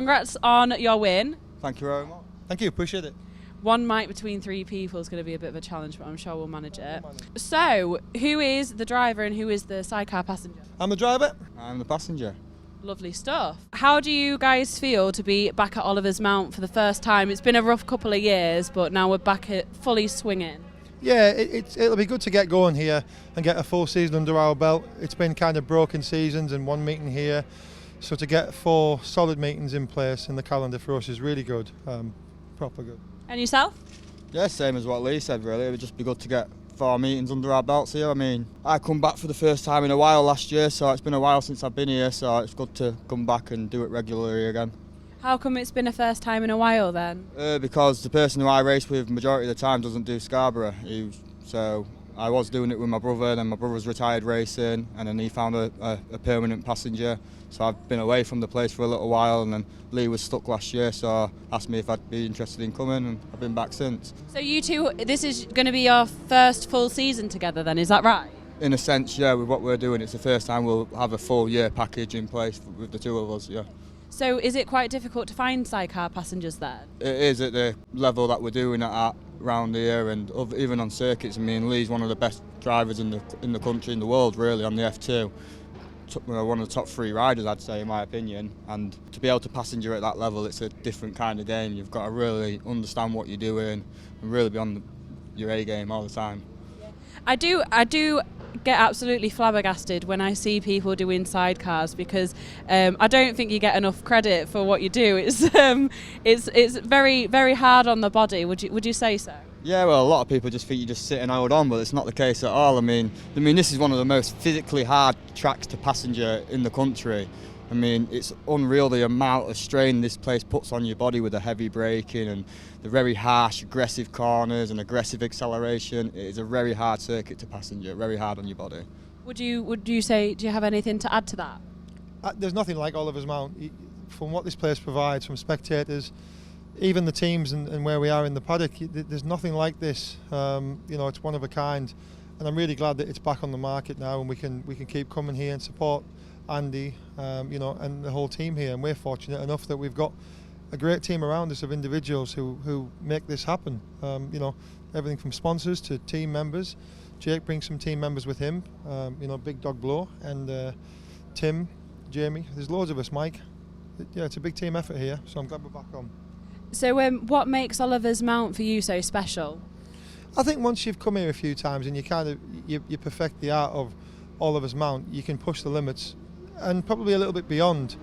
congrats on your win. Thank you very much. Thank you, appreciate it. One mic between three people is going to be a bit of a challenge, but I'm sure we'll manage it. So, who is the driver and who is the sidecar passenger? I'm the driver. I'm the passenger. Lovely stuff. How do you guys feel to be back at Oliver's Mount for the first time? It's been a rough couple of years, but now we're back at fully swinging. Yeah, it'll be good to get going here and get a full season under our belt. It's been kind of broken seasons and one meeting here. So to get 4 solid meetings in place in the calendar for us is really good, proper good. And yourself? Yeah, same as what Lee said really. It would just be good to get 4 meetings under our belts here. I mean, I come back for the first time in a while last year, so it's been a while since I've been here, so it's good to come back and do it regularly again. How come it's been a first time in a while then? Because the person who I race with majority of the time doesn't do Scarborough. So I was doing it with my brother, then my brother's retired racing, and then he found a permanent passenger. So I've been away from the place for a little while, and then Lee was stuck last year, so asked me if I'd be interested in coming, and I've been back since. So you two, this is going to be your first full season together then, is that right? In a sense, yeah, with what we're doing, it's the first time we'll have a full year package in place with the two of us, yeah. So is it quite difficult to find sidecar passengers there? It is at the level that we're doing it at around here, and even on circuits. I mean, Lee's one of the best drivers in the country, in the world really, on the F2. One of the top 3 riders, I'd say, in my opinion, and to be able to passenger at that level, it's a different kind of game. You've got to really understand what you're doing and really be on your A game all the time. I do get absolutely flabbergasted when I see people doing sidecars, because I don't think you get enough credit for what you do. It's very, very hard on the body. Would you say so? Yeah, well, a lot of people just think you just sit and hold on, but it's not the case at all. I mean, this is one of the most physically hard tracks to passenger in the country. I mean, it's unreal the amount of strain this place puts on your body with the heavy braking and the very harsh, aggressive corners and aggressive acceleration. It is a very hard circuit to passenger, very hard on your body. Would you say, do you have anything to add to that? There's nothing like Oliver's Mount. From what this place provides, from spectators, even the teams and where we are in the paddock, there's nothing like this. It's one of a kind, and I'm really glad that it's back on the market now, and we can keep coming here and support Andy, and the whole team here. And we're fortunate enough that we've got a great team around us of individuals who make this happen. Everything from sponsors to team members. Jake brings some team members with him. Big Dog Blow and Tim, Jamie. There's loads of us, Mike. Yeah, it's a big team effort here, so I'm glad we're back on. So what makes Oliver's Mount for you so special? I think once you've come here a few times and you perfect the art of Oliver's Mount, you can push the limits and probably a little bit beyond.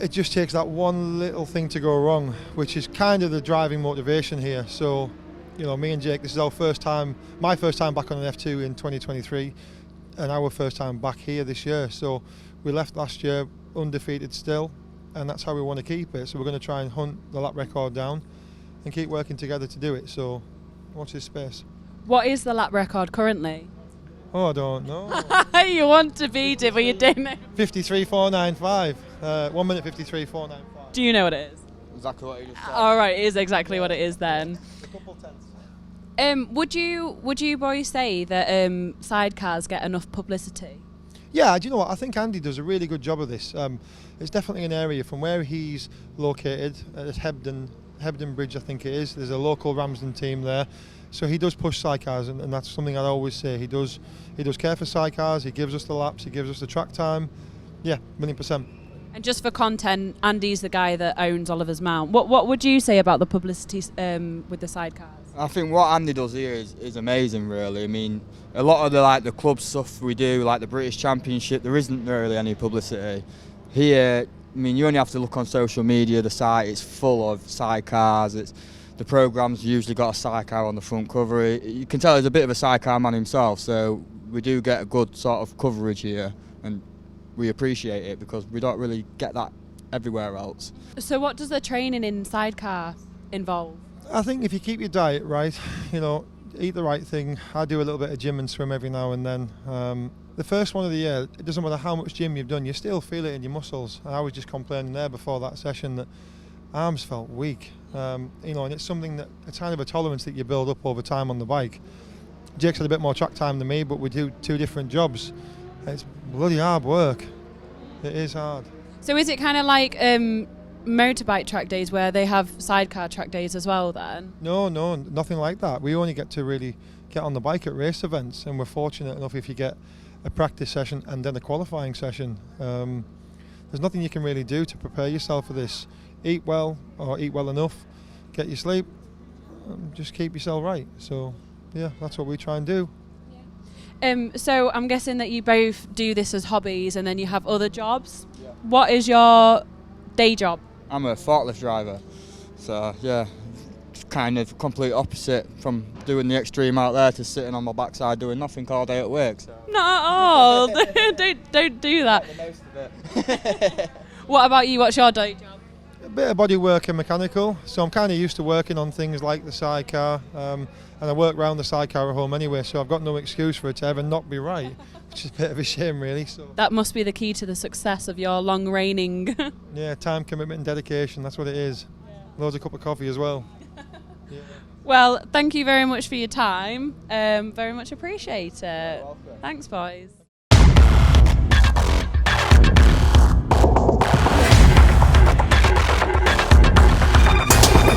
It just takes that one little thing to go wrong, which is kind of the driving motivation here. So, me and Jake, this is my first time back on an F2 in 2023, and our first time back here this year. So we left last year undefeated still, and that's how we want to keep it. So we're going to try and hunt the lap record down and keep working together to do it. So watch this space. What is the lap record currently? Oh, I don't know. You want to beat it, but you don't know. 53.495. 1 minute 53.495. Do you know what it is? Exactly what you just said. All right, it is exactly what it is then. A couple tenths. Would you boys say that sidecars get enough publicity? Yeah, do you know what? I think Andy does a really good job of this. It's definitely an area from where he's located at Hebden Bridge, I think it is. There's a local Ramsden team there. So he does push sidecars, and that's something I always say. He does care for sidecars. He gives us the laps. He gives us the track time. Yeah, 1,000,000%. And just for content, Andy's the guy that owns Oliver's Mount. What would you say about the publicity with the sidecars? I think what Andy does here is amazing, really. I mean, a lot of the club stuff we do, like the British Championship, there isn't really any publicity. Here, I mean, you only have to look on social media. The site is full of sidecars. The programme's usually got a sidecar on the front cover. You can tell he's a bit of a sidecar man himself, so we do get a good sort of coverage here, and we appreciate it because we don't really get that everywhere else. So what does the training in sidecar involve? I think if you keep your diet right, eat the right thing. I do a little bit of gym and swim every now and then. The first one of the year, it doesn't matter how much gym you've done, you still feel it in your muscles. I was just complaining there before that session that arms felt weak. And it's something that it's kind of a tolerance that you build up over time on the bike. Jake's had a bit more track time than me, but we do 2 different jobs. It's bloody hard work. It is hard. So is it kind of like motorbike track days where they have sidecar track days as well then? No, nothing like that. We only get to really get on the bike at race events, and we're fortunate enough if you get a practice session and then a qualifying session. There's nothing you can really do to prepare yourself for this. Eat well, or eat well enough, get your sleep, just keep yourself right. So yeah, that's what we try and do. So I'm guessing that you both do this as hobbies and then you have other jobs. Yeah. What is your day job? I'm a forklift driver, so yeah, it's kind of complete opposite from doing the extreme out there to sitting on my backside doing nothing all day at work. So. Not at all. don't do that. The most of it. What about you? What's your day job? A bit of body work and mechanical, so I'm kind of used to working on things like the sidecar, and I work around the sidecar at home anyway, so I've got no excuse for it to ever not be right, which is a bit of a shame really. So that must be the key to the success of your long reigning. Yeah, time commitment and dedication, that's what it is. Yeah. Loads of cup of coffee as well. Yeah. Well, thank you very much for your time, very much appreciate it. Thanks boys.